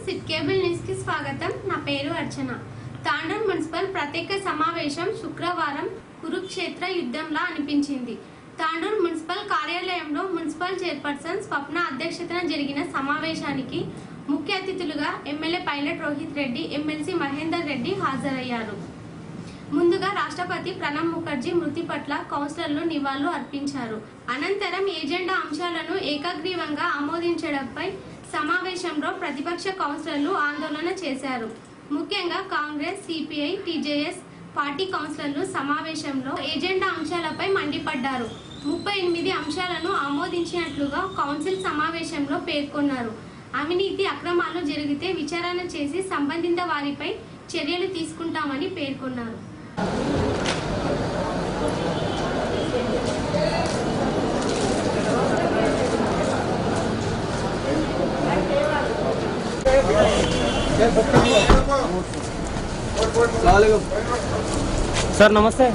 SIT cable news కి స్వాగతం. నా పేరు అర్చన. తాండూరు మున్సిపల్ ప్రత్యేక సమావేశం శుక్రవారం కురుక్షేత్ర యుద్ధంలా అనిపించింది. తాండూరు మున్సిపల్ కార్యాలయంలో మున్సిపల్ చైర్పర్సన్ స్వప్న అధ్యక్షతన జరిగిన సమావేశానికి ముఖ్య అతిథులుగా MLA pilot Rohit Reddy, MLC Mahender Reddy హాజరయ్యారు. ముందుగా రాష్ట్రపతి ప్రణబ్ ముఖర్జీ మృతి పట్ల కౌన్సిలర్లు నివాళులు అర్పించారు. అనంతరం ఏజెండా అంశాలను ఏకగ్రీవంగా ఆమోదించడంపై సమావేశంలో ప్రతిపక్ష కౌన్సిలర్లు ఆందోళన చేశారు. ముఖ్యంగా కాంగ్రెస్, సిపిఐ, టీజేఎస్ పార్టీ కౌన్సిలర్లు సమావేశంలో ఏజెండా అంశాలపై మండిపడ్డారు. 38 అంశాలను ఆమోదించినట్లుగా కౌన్సిల్ సమావేశంలో పేర్కొన్నారు. అవినీతి అక్రమాలు జరిగితే విచారణ చేసి సంబంధిత వారిపై చర్యలు తీసుకుంటామని పేర్కొన్నారు. सर नमस्ते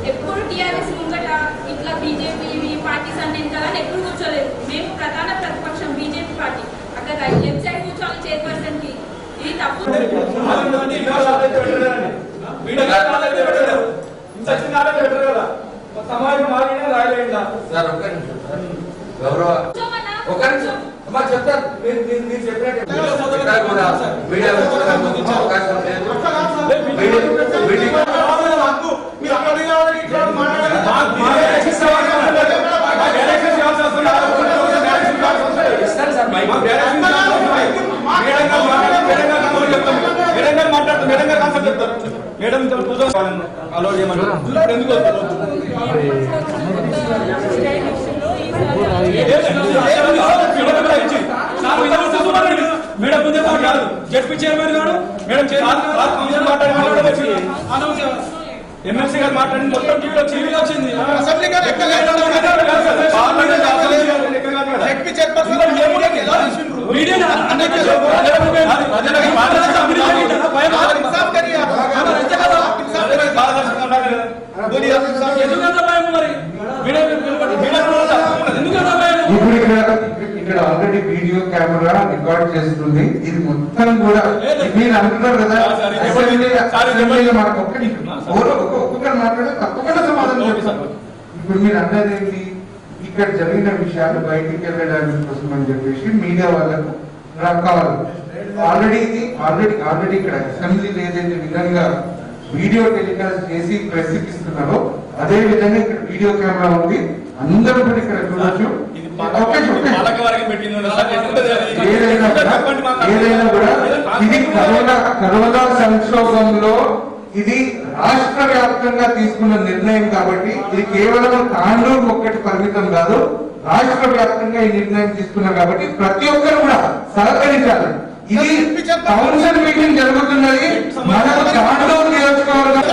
ఎప్పుడు టీఆర్ఎస్ ముంగట ఇట్లా బీజేపీ పార్టీస్ అన్ని ఎంతగానే ఎప్పుడు కూర్చోలేదు. మేము ప్రధాన ప్రతిపక్షం బీజేపీ పార్టీ. అక్కడ లెఫ్ట్ సైడ్ కూర్చోవాలి చైర్పర్సన్ కి. ఇది తప్పు. చెప్తారు మీరు చెప్పినట్టు అవకాశం మేడం అలో చేయమంటారు. ఎందుకు మేడం ముందే కాదు జడ్పీ చైర్మన్ గారు మేడం ఎమ్మెల్సీ గారు మాట్లాడింది మొత్తం టీవీలో వచ్చింది. ఇక్కడ ఆల్రెడీ వీడియో కెమెరా రికార్డ్ చేస్తుంది. ఇది మొత్తం కూడా మీరు అనుకున్నారు కదా మనకు ఒక్కొక్కరు మాట్లాడే తప్పకుండా సమాధానం చెప్తారు. ఇప్పుడు మీరు అన్నది ఏంటి, ఇక్కడ జరిగిన విషయాలు బయటికి వెళ్ళడానికి కోసం అని చెప్పేసి మీడియా వాళ్ళకు కావాలి. ఆల్రెడీ ఇక్కడ అసెంబ్లీలో ఏదైతే విధంగా వీడియో టెలికాస్ట్ చేసి ప్రెస్ ఇస్తున్నారో అదే విధంగా ఇక్కడ వీడియో కెమెరా ఉంది. అందరూ కూడా ఇక్కడ చూడొచ్చు. ఏదైనా కూడా ఇది కరోనా సంక్షోభంలో ఇది రాష్ట్ర వ్యాప్తంగా తీసుకున్న నిర్ణయం కాబట్టి ఇది కేవలం తాండూరు ఒక్కటి పరిమితం కాదు, రాష్ట్ర వ్యాప్తంగా ఈ నిర్ణయం తీసుకున్నారు కాబట్టి ప్రతి ఒక్కరు కూడా సహకరించాలి. ఇది కౌన్సిల్ మీటింగ్ జరుగుతున్నది మనకు తాండూరు నియోజకవర్గం.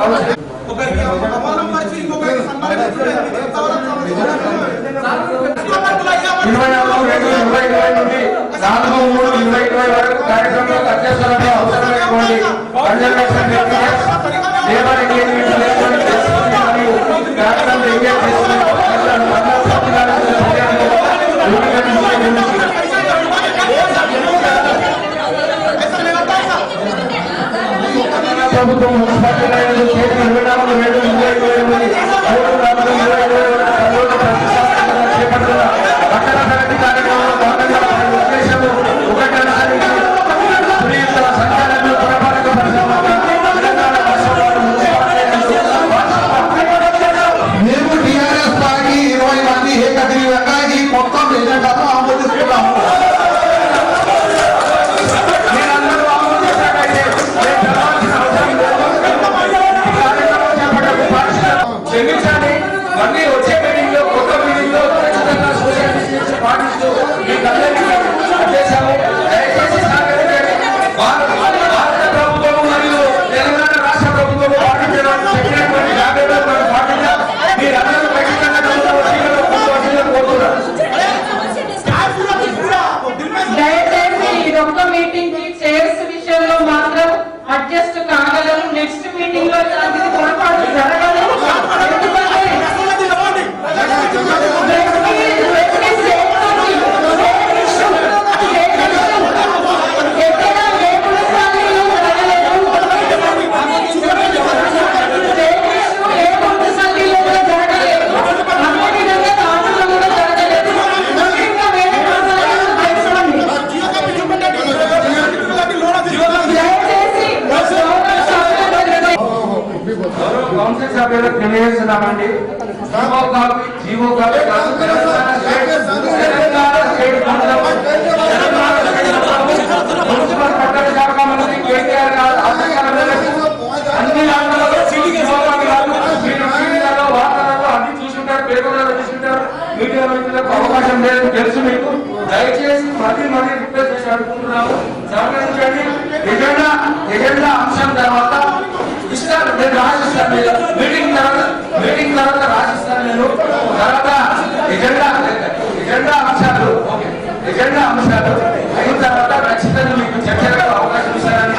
ఒకరికి అవమానం పరిచి ఇంకొకరికి సన్మానించడం ఎంతవరకు నుండి 4/3/2020 వరకు కార్యక్రమంలో అత్యవసరంగా అవసరమైనటువంటి కన్జర్వేషన్ లేబర్ ఎంగేజ్మెంట్ మరియు కార్యక్రమం ఎంగేజ్ చేసుకునే ప్రభుత్వం మున్సిపాలిటీ చేపడుతున్న పట్టణ ప్రగతి కార్యక్రమంలో భాగంగా ఉద్దేశం ఒకటేసారి సునీత సంచాలకులు పురపాలక పరిశ్రమ తెలంగాణ రాష్ట్రంలో మేము టీఆర్ఎస్ పార్టీ 20 మంది ఏకగ్రీవంగా ఈ మొత్తం ఎజెండాను ఆమోదిస్తున్నాము. మీరందరూ ఆమోదించినట్లయితే క్షమించాలి. మళ్ళీ వచ్చే మీటింగ్ లో కొత్త మీటింగ్ లో ఖచ్చితంగా సోషల్ డిస్టెన్స్ పాటిస్తూ మీకందరికీ చేశాము. దయచేసి సహకరించండి. భారత ప్రభుత్వం మరియు తెలంగాణ రాష్ట్ర ప్రభుత్వం పాటించడానికి చెప్పినటువంటి జాగ్రత్తలను పాటించాం. మీరందరూ ఖచ్చితంగా కోరుతున్నారు. దయచేసి ఈ ఒక్క మీటింగ్ కి చైర్స్ విషయంలో మాత్రం అడ్జస్ట్ కాగలరు. నెక్స్ట్ మీటింగ్ లో ఇలాంటిది పొరపాటు జరగదు. కౌన్సిల్ సభ్యులకు తెలియజేస్తున్నామండి. జీవో కాపీ కాదు, తెలంగాణ స్టేట్ మున్సిపల్ పట్టణ శాఖ మంత్రి కేటీఆర్ గారు ఆదేశాల మేరకు అన్ని ఆంధ్రలో మీడియాలో వార్తలలో అన్ని చూసుకుంటారు, పేపర్లలో చూసుకుంటారు. మీడియా మిత్రులకు అవకాశం లేదు తెలుసు మీకు. దయచేసి మరీ రిక్వెస్ట్ చేసి అడుగుతున్నాము, సహకరించండి. ఎజెండా అంశం తర్వాత ఇస్తాను, నేను రాసిస్తాను. మీటింగ్ తర్వాత రాసిస్తాను నేను. తర్వాత ఎజెండా అంశాలు అయిన తర్వాత ఖచ్చితంగా మీకు చర్చలకు అవకాశం ఇస్తానని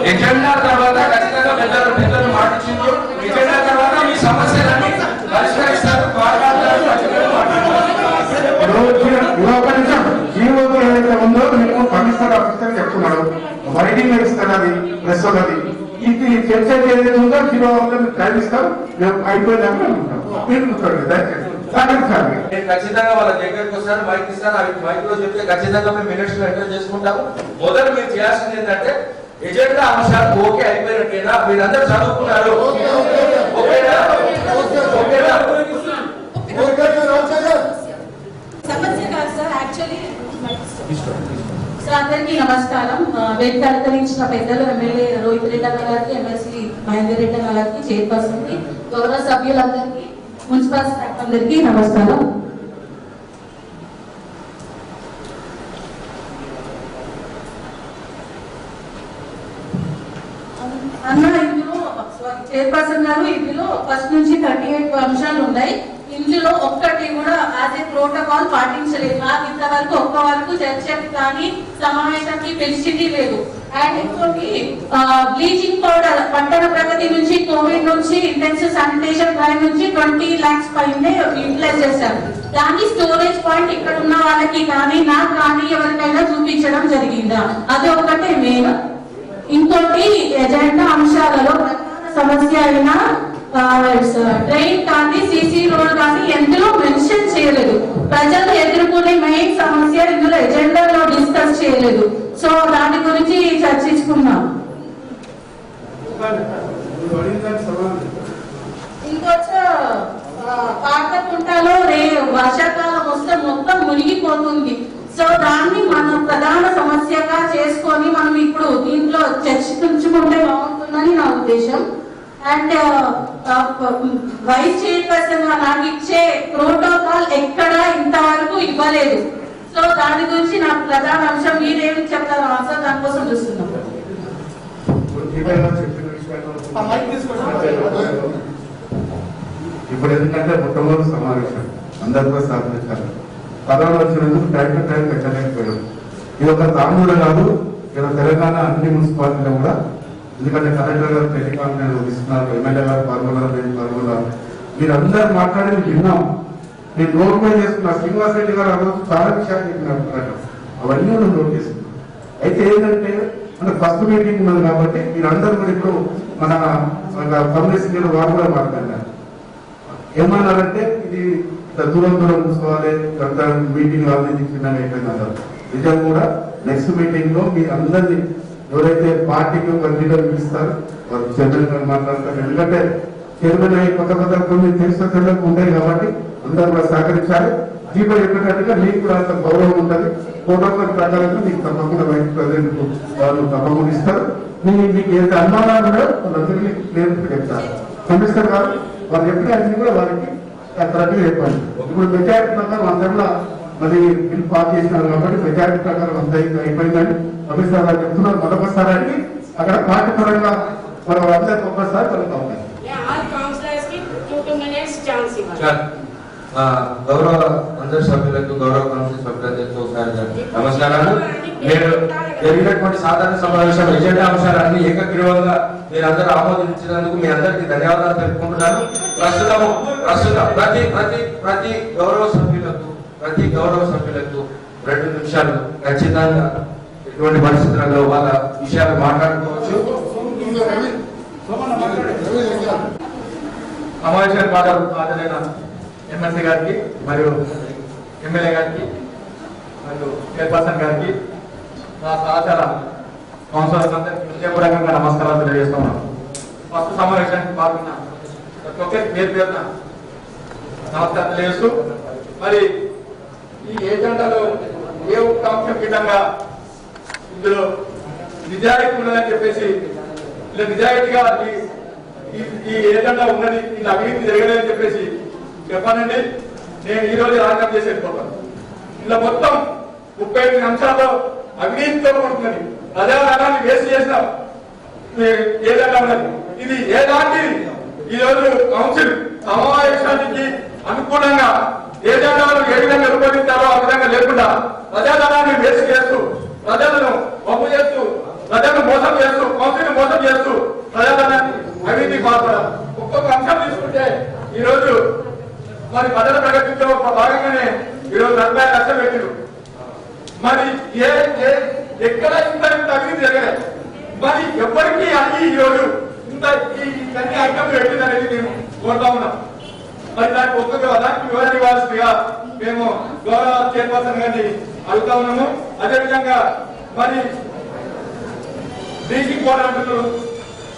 ఎజెండా తర్వాత ఖచ్చితంగా పెద్దలు మాటించిండ్రు. ఎజెండా తర్వాత మీ సమస్యలన్నీ పరిష్కరిస్తారు. జీవోకి ఏదైతే ఉందో మీకు కమిషనర్ ఆఫీసర్ చెప్తున్నాడు, రైటింగ్ ఇస్తారు, అది ప్రెస్ ఉన్నది. ఇది చర్చ ఏదైతే ఉందో జీవో మీకు టైం ఇస్తాం, మేము అయిపోయినాక మీరు ఖచ్చితంగా వాళ్ళ దగ్గరికి వస్తారు, మైక్ ఇస్తారు. అవి మైక్ లో చెప్తే ఖచ్చితంగా మేము మినిట్స్ లో ఎంటర్ చేసుకుంటాము. మొదలు మీరు చేయాల్సింది ఏంటంటే ఎజెండా అంశాలు ఓకే అయిపోయినట్టేనా? మీరందరూ చదువుకున్నారు ఓకేనా? సమస్య కాదు సార్, యాక్చువల్లీ సార్ అందరికీ నమస్కారం. వేదిక అలంకరించిన పెద్దలు ఎమ్మెల్యే రోహిత్ రెడ్డి అన్న గారికి, ఎమ్మెల్సీ మహేందర్ రెడ్డి అన్న గారికి, చైర్పర్సన్ కి, గౌరవ సభ్యులందరికీ, మున్సిపల్ స్టాఫ్ అందరికీ నమస్కారం. అన్న ఇందులో చైర్పర్సన్ గారు ఇందులో ఫస్ట్ నుంచి 38 అంశాలు ఉన్నాయి. ఇందులో ఒక్కటి కూడా యాజ్ ఏ ప్రోటోకాల్ పాటించలేదు. నాకు ఇంతవరకు ఒక్క వరకు చర్చకి కానీ సమావేశానికి పిలిచింది లేదు. అండ్ ఇంకోటి బ్లీచింగ్ పౌడర్ పట్టణ ప్రగతి నుంచి, కోవిడ్ నుంచి, ఇంటెన్సివ్ శానిటేషన్ డ్రైవ్ నుంచి 20 lakhs పైనే యూటిలైజ్ చేశారు. దాని స్టోరేజ్ పాయింట్ ఇక్కడ ఉన్న వాళ్ళకి కానీ నాకు కానీ ఎవరికైనా చూపించడం జరిగిందా? అది ఒకటే మెయిన్. ఇంకోటి ఎజెండా అంశాలలో సమస్య అయినా ట్రైన్ కానీ సిసి రోడ్ కానీ ఎందులో మెన్షన్ చేయలేదు. ప్రజలు ఎదుర్కొనే మెయిన్ సమస్య ఇందులో ఎజెండాలో డిస్కస్ చేయలేదు. సో దాని గురించి చర్చించుకున్నాం. ఇంకొచ్చా పాత కుంటలో వర్షాకాలం వస్తే మొత్తం మునిగిపోతుంది. సో దాన్ని మనం ప్రధాన సమస్యగా చేసుకొని మనం ఇప్పుడు దీంట్లో చర్చించుకుంటే బాగుంటుందని నా ఉద్దేశం. అండ్ వైస్ చైర్పర్సన్ గా నాకు ఇచ్చే ప్రోటోకాల్ ఎక్కడ ఇంతవరకు ఇవ్వలేదు. సో దాని గురించి నాకు ప్రధాన అంశం మీరేమి చెప్తారో సార్, దానికోసం చూస్తున్నాం. ఇప్పుడు ఎందుకంటే మొట్టమొదటి సమావేశం అందరితో స్థాపించాలి. కరోనా వచ్చినందుకు టైం టు టైం పెట్టలేకపోయాం. ఇది ఒక తాండూరు కాదు, ఇలా తెలంగాణ అన్ని మున్సిపాలిటీలో కూడా. ఎందుకంటే కలెక్టర్ గారు టెలికాన్ఫరెన్స్ ఇస్తున్నారు, ఎమ్మెల్యే గారు పాల్గొన్నారు. మీరందరూ మాట్లాడి విన్నాం. నేను నోట్ పై చేసుకున్నా. శ్రీనివాస్ రెడ్డి గారు ఆ రోజు చాలా విషయాలు చెప్పినారు, అవన్నీ మనం నోట్ చేసుకున్నాం. అయితే ఏంటంటే మన ఫస్ట్ మీటింగ్ ఉన్నది కాబట్టి మీరందరూ కూడా ఇప్పుడు మన కమ్యూనిస్ట్ వారు కూడా మాట్లాడినారు. ఏమన్నారంటే ఇది దూరం కూర్చోవాలి, అంత మీటింగ్ ఆలోచించిన అయిపోయింది. నిజం కూడా నెక్స్ట్ మీటింగ్ లో మీ అందరినీ ఎవరైతే పార్టీకి ఒక లీడర్ పిలుస్తారు వారు చైర్మన్ గారు మాట్లాడతారు. ఎందుకంటే చైర్మన్ అయ్యి కొత్త కొన్ని తెలుసు ఉంటాయి కాబట్టి అందరూ కూడా సహకరించాలి. దీప చెప్పినట్టుగా మీకు కూడా అంత గౌరవం ఉంటుంది. ప్రోటోకాల్ ప్రకారంగా మీకు తప్పకుండా వైస్ ప్రెసిడెంట్ వాళ్ళు తప్పకుండా ఇస్తారు. మీకు ఏదైతే అనుమానాలు ఉన్నాయో వాళ్ళందరికీ క్లియర్ చెప్తారు. కమిషనర్ గారు వాళ్ళు చెప్పిన అన్ని కూడా వారికి కరెక్ట్గా చెప్పండి. ఇప్పుడు మెజారిటీ ప్రకారం అందరూ కూడా మరి బిల్ పాస్ చేసినారు కాబట్టి మెజారిటీ ప్రకారం అంత అయిపోయిందని కమిషనర్ గారు చెప్తున్నారు. మరొకసారి అడిగి అక్కడ పార్టీ పరంగా మనం అందరికి ఒక్కసారి కలుగుతా ఉన్నాయి. గౌరవ అందరి సభ్యులకు, గౌరవ కౌన్సిల్ సభ్యులకు ఒకసారి నమస్కారాలు. నేను జరిగినటువంటి సాధారణ సమావేశం ఎజెండా అంశాలన్నీ ఏకగ్రీవంగా మీరందరూ ఆమోదించినందుకు మీ అందరికీ ధన్యవాదాలు తెలుపుకుంటున్నాను. ప్రస్తుతం ప్రతి గౌరవ సభ్యులకు 2 నిమిషాలు ఖచ్చితంగా ఎటువంటి పరిస్థితులలో వాళ్ళ విషయాలు మాట్లాడుకోవచ్చు. సమావేశానికి హాజరైన ఎమ్మెల్సీ గారికి మరియు ఎమ్మెల్యే గారికి మరియు చైర్పర్సన్ గారికి, నా సహచార కౌన్సిలర్స్ అందరికీ హృదయపూర్వకంగా నమస్కారాలు తెలియజేస్తున్నాను. ఫస్ట్ సమావేశానికి పాల్గొన్న ప్రతి ఒక్కరికి పేరున నమస్కారం తెలియజేస్తూ, మరి ఈ ఏజెండాలో ఏ ఒక్క అంశం విధంగా ఇందులో నిజాయితీ ఉన్నదని చెప్పేసి, ఇలా నిజాయితీగా ఈ ఏజెండా ఉన్నది, ఇలా అవినీతి జరగలేదని చెప్పేసి చెప్పానండి. నేను ఈ రోజు రాజీనామా చేసి వెళ్ళిపోతాను. ఇలా మొత్తం 38 అంశాల్లో అవినీతితో కూడుకున్నది, ప్రజాధనాన్ని వేస్ట్ చేసిన ఏదైనా ఉన్నది. ఇది ఏదాంటి ఈ రోజు కౌన్సిల్ సమావేశానికి అనుకూలంగా ఏజెండాలను ఏ విధంగా రూపొందించారో ఆ విధంగా లేకుండా ప్రజాధనాన్ని వేస్ట్ చేస్తూ, ప్రజలను వమ్ము చేస్తూ, ప్రజలను మోసం చేస్తూ, కౌన్సిల్ మోసం చేస్తూ ప్రజాధనాన్ని అవినీతి పాల్పడాలి. ఒక్కొక్క అంశం తీసుకుంటే ఈ రోజు మరి ప్రజల ప్రగతిలో భాగంగానే ఈరోజు 40 లక్షలు పెట్టిరు. మరి ఎక్కడ ఇంత అవినీతి జరగలేదు. మరి ఎవరికి అది ఈరోజు ఇంత ఇవన్నీ ఐటమ్లు పెట్టింది అనేది మేము కోరుతా ఉన్నాం. మరి దానికి దానికి వివరణ ఇవ్వాల్సిందిగా మేము గౌరవ చైర్పర్సన్ గారిని అడుగుతా ఉన్నాము. అదేవిధంగా మరి డ్రింకింగ్ వాటర్ అంటున్నారు.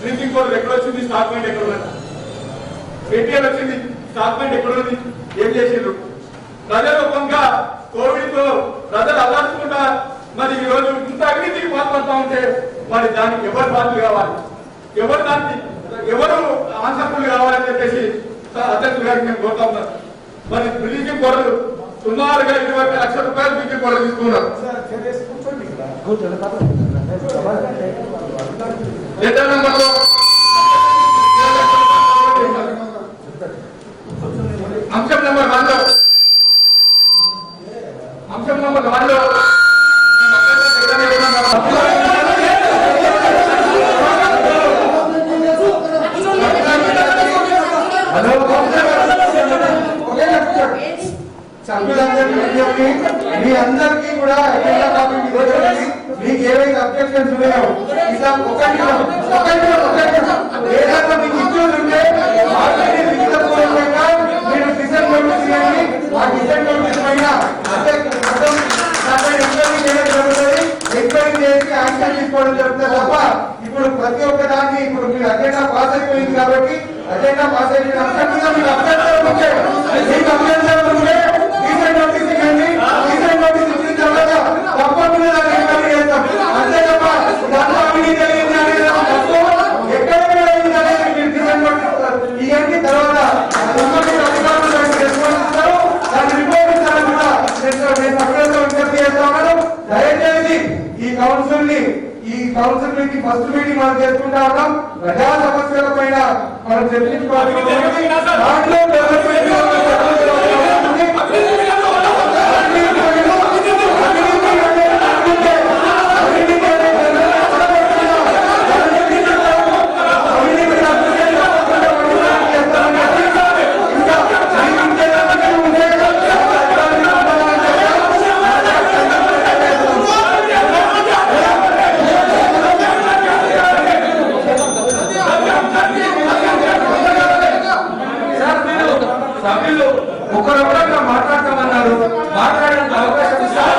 డ్రింకింగ్ వాటర్ ఎక్కడ వచ్చింది, స్టాక్ పాయింట్ ఎక్కడ ఉన్నది, ఏటీఎల్ వచ్చింది, స్టాక్ పాయింట్ ఎక్కడ ఉంది, ఏం చేసిండ్రు? ప్రజలు కొంత కోవిడ్ తో ప్రజలు అల్లాడుకుంటా మరి ఈ రోజు ఇంత అవినీతికి పాల్పడతా ఉంటే మరి దానికి ఎవరు బాధ్యులు కావాలి, ఎవరు ఆన్సర్లు కావాలని చెప్పేసి అధ్యక్షులు గారికి నేను కోరుతా ఉన్నాను. మరి బ్లీచింగ్ పౌడర్ సుమారుగా 20 లక్షల రూపాయలు బ్లీచింగ్ పౌడర్ తీసుకున్నారు. లెటర్ నెంబర్ అంశం నెంబర్ 1 లో మీ అందరికీ కూడా మీకు ఏవైతే అబ్జెక్షన్స్ ఉన్నాయో ఇలా ఏదైనా మీకు ఇష్యూస్ ఉంటే ఆల్రెడీ లిఖితపూర్వకంగా మీరు డిసెంట్ నోటీస్ చేయండి. ఆ డిసెంట్ నోటీస్ పైన ఎంక్వైరీ చేసి యాక్షన్ తీసుకోవడం జరుగుతుంది తప్ప ఇప్పుడు ప్రతి ఒక్క దాన్ని ఇప్పుడు మీరు అజెండా పాస్ అయిపోయింది కాబట్టి అజెండా పాస్ అయిపోయిన అంశం మీద మీకు అభ్యంతరం ఉంటే డిసెంట్ నోటీస్ ఇవ్వండి. డిసెంట్ నోటీస్ ఇచ్చిన తర్వాత తప్పకుండా దాన్ని ఎంక్వైరీ చేస్తాం. అంతే తప్ప దాంట్లో అవినీతి జరిగింది అనేది ఎక్కడ కూడా అనేది మీరు డిసెంట్ సమస్యల పైన మనం చర్చించుకోవాలి. దాంట్లో డెవలప్మెంట్ సభ్యులు ఒకరొకరుగా మాట్లాడతామన్నారు. మాట్లాడడానికి అవకాశం ఇస్తారు.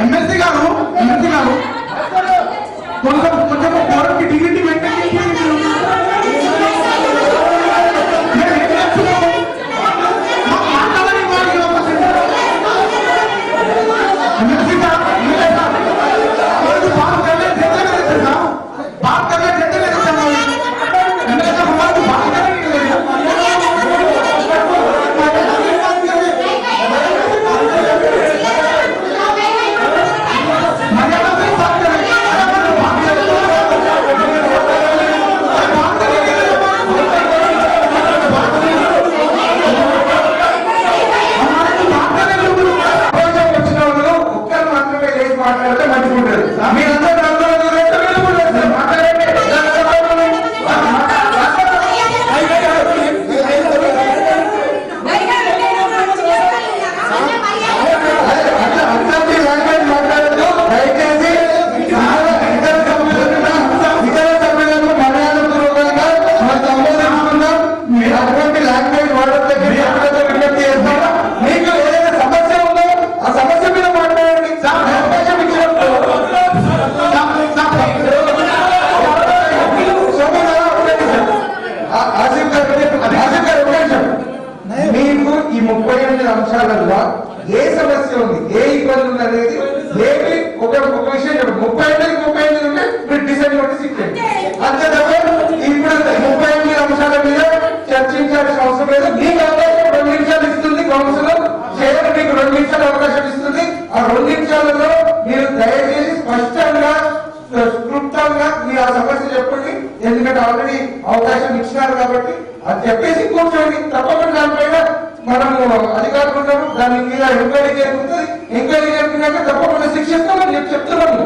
ఎమ్మెల్సీ గారు కొంచెం గౌరవకి డిగ్నిటీ మెయింటైన్ చేయండి. మీకు ఈ 38 అంశాలలో ఏ సమస్య ఉంది, ఏ ఇబ్బంది ఉంది అనేది ఏమి ఒక విషయం చెప్పండి. 38 ఉంటే మీరు డిసైడ్ కొట్టి సిక్కండి. అంతే తప్ప ఇప్పుడు 38 అంశాల మీద చర్చించాల్సిన అవసరం లేదు. మీకు అవకాశం 2 నిమిషాలు ఇస్తుంది కౌన్సిల్ చేయడం, మీకు 2 నిమిషాలు అవకాశం ఇస్తుంది. ఆ 2 నిమిషాలలో మీరు దయచేసి స్పష్టంగా క్లుప్తంగా మీరు ఆ సమస్య చెప్పండి. ఎందుకంటే ఆల్రెడీ అవకాశం ఇచ్చినారు కాబట్టి అది చెప్పేసి కూర్చోండి. తప్పకుండా దానిపైన మనము అధికారులు ఉన్నాము, దాని మీద ఎంక్వైరీ జరుగుతుంది. ఎంక్వైరీ జరిగినాక తప్పకుండా శిక్షిస్తామని చెప్పి చెప్తున్నాము.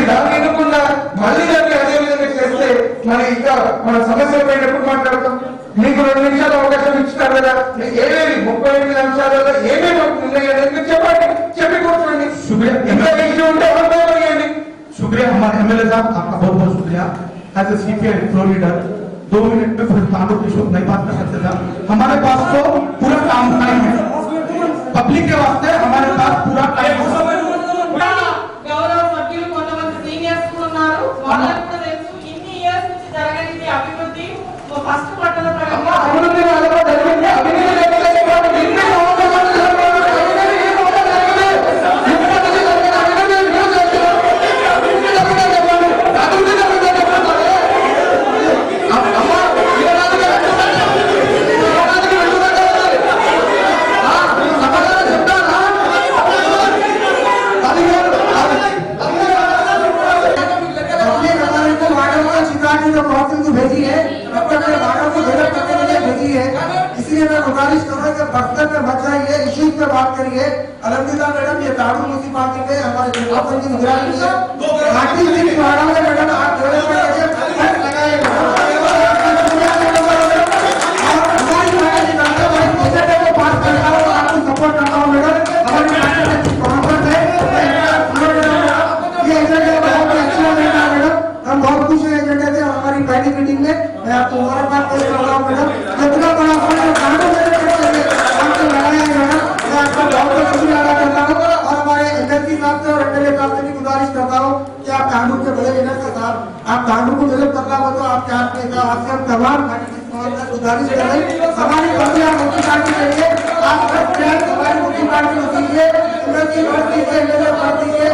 దాన్ని ఎన్నుకుండా మళ్ళీ దాన్ని అదే విధంగా చేస్తే మరి ఇంకా మన సమస్య పైన ఎప్పుడు మాట్లాడతాం? మీకు 2 నిమిషాలు అవకాశం ఇచ్చినారు కదా, ఏమేమి 38 అంశాలలో ఏమేమి ఉన్నాయని మీరు చెప్పండి, చెప్పి కూర్చోండి. ఇంకా ఇష్యూ ఉంటే అవ్వండి. शुक्रिया हमारे एमएलए साहब, आपका बहुत बहुत शुक्रिया। As a CPI floor leader 2 minute में फिर तांडव की शोध नहीं बात कर सकते था। हमारे पास तो पूरा काम टाइम है, पब्लिक के वास्ते हमारे पास पूरा टाइम है। గౌరవ సభ్యులు కొంతమంది సీనియర్స్ కూడా ఉన్నారు. వాళ్ళకు కూడా తెలుసు ఇన్ని ఇయర్స్ నుంచి జరగని అభివృద్ధి ఫస్ట్ పట్టణ ప్రకారం అభివృద్ధి వాళ్ళలో జరిగింది. అభివృద్ధి भेजी है, भेजी है। इसलिए मैं गुजारिश करूँगा कि बर्तन में मत जाइए, इश्यूज पे बात करिए। अलहमदुलिल्लाह मैडम, ये ताड़ू मुंसिपालिटी में हमारे जनता की निगरानी है। घाटी में मैडम आप सपोर्ट करता हूँ मैडम। हमारी हम बहुत खुश हैं एजेंडे से। हमारी पहली मीटिंग में मैं आपको मुबारकबाद कर रहा हूँ मैडम। कितना बड़ा आपको लगाया है मैडम, मैं आपको बहुत बहुत शुक्रिया अदा करता हूँ। और हमारे एमएलसी साहब से और एमएलए साहब से भी गुजारिश करता हूँ कि आप कानून के बड़े लेना के साथ आप कानून को डेवलप करना हो तो आप क्या आपसे हम तमाम गुजारिश कर रहे हैं। हमारी पार्टी के लिए आप हमारी पार्टी होती है, एमएलसी पार्टी से, एमएलए पार्टी से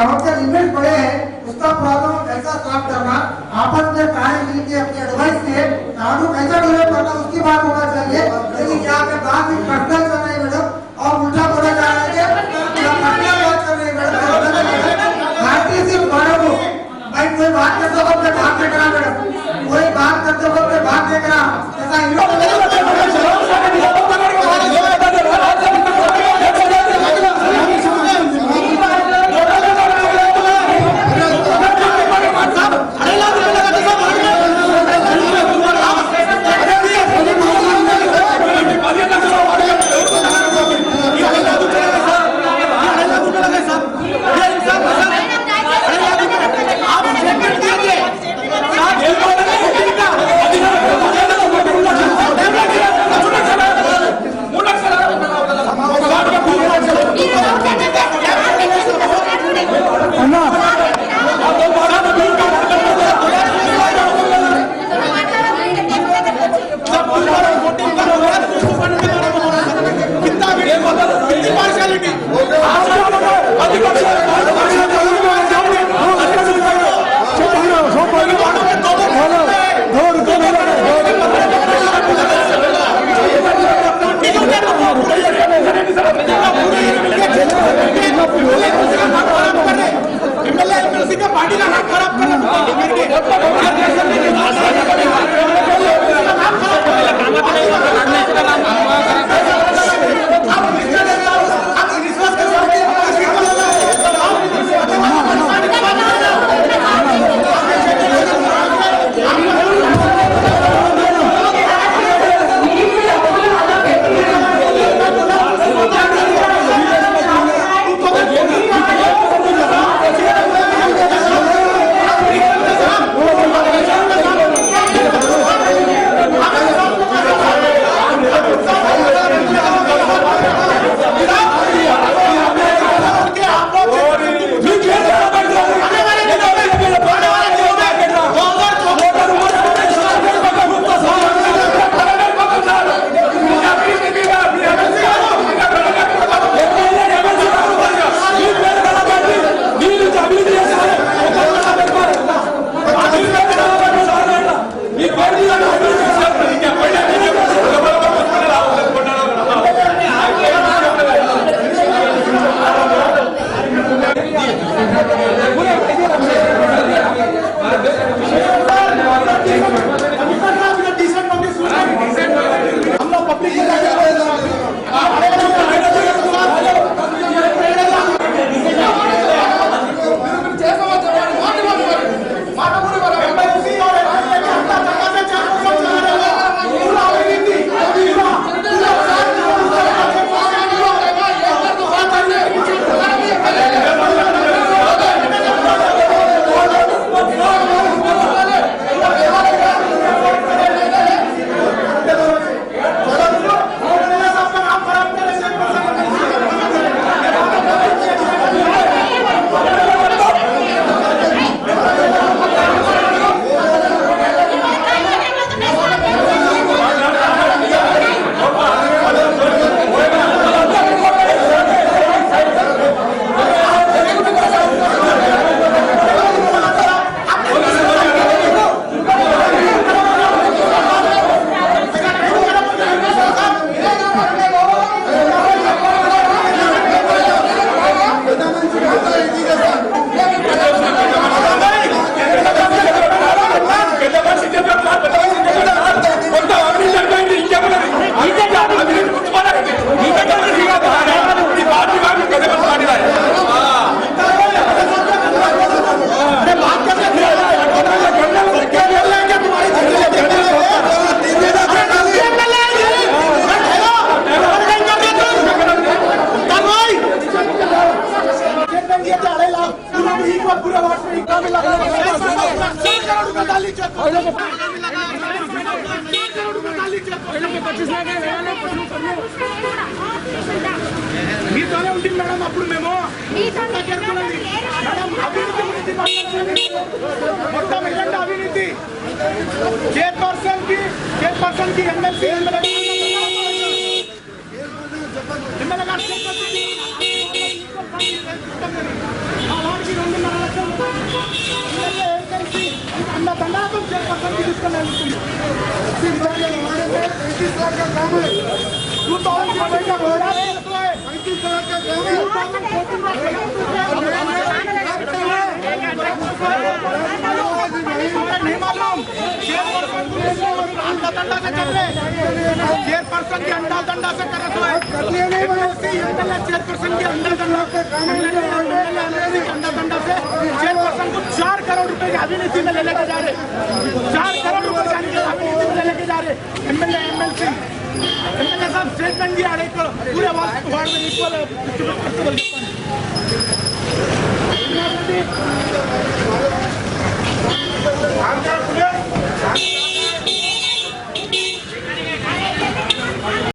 गाँव के लिमिट बड़े हैं, उसका प्रॉब्लम कैसा सॉल्व करना, आपस में कार्य मिलकर अपनी एडवाइस से तांडू कैसा डेवलप करना उसकी बात होना चाहिए। लेकिन यहाँ पे बात भी पर्सनल कर रहे हैं मैडम, और उल्टा बोला जा रहा है कि पर्सनल बात कर रहे हैं मैडम। भारतीय सिर्फ बड़े हो भाई, कोई बात करते हो अपने भाग देख रहा मैडम, कोई बात करते हो अपने भाग देख रहा ऐसा మీతోనే ఉంటుంది మేడం. అప్పుడు మేము మేడం అవినీతి గురించి మొత్తం ఎలాంటి అవినీతి చైర్పర్సన్ కి ఎమ్మెల్సీ ఎమ్మెల్యే గారు नहीं मालूम चेयरपर्सन के अंडा दंडा से कर चेयरपर्सन के अंडा दंडा से चेयरपर्सन को 4 करोड़ रुपए की अभिनीति में ले लेके जा रहे 4 करोड़ रुपए की अभिनीति में ले लेके जा रहे एमएलए साहब स्टेटमेंट दिया पूरे वार्ड में इक्वल डिस्ट्रीब्यूट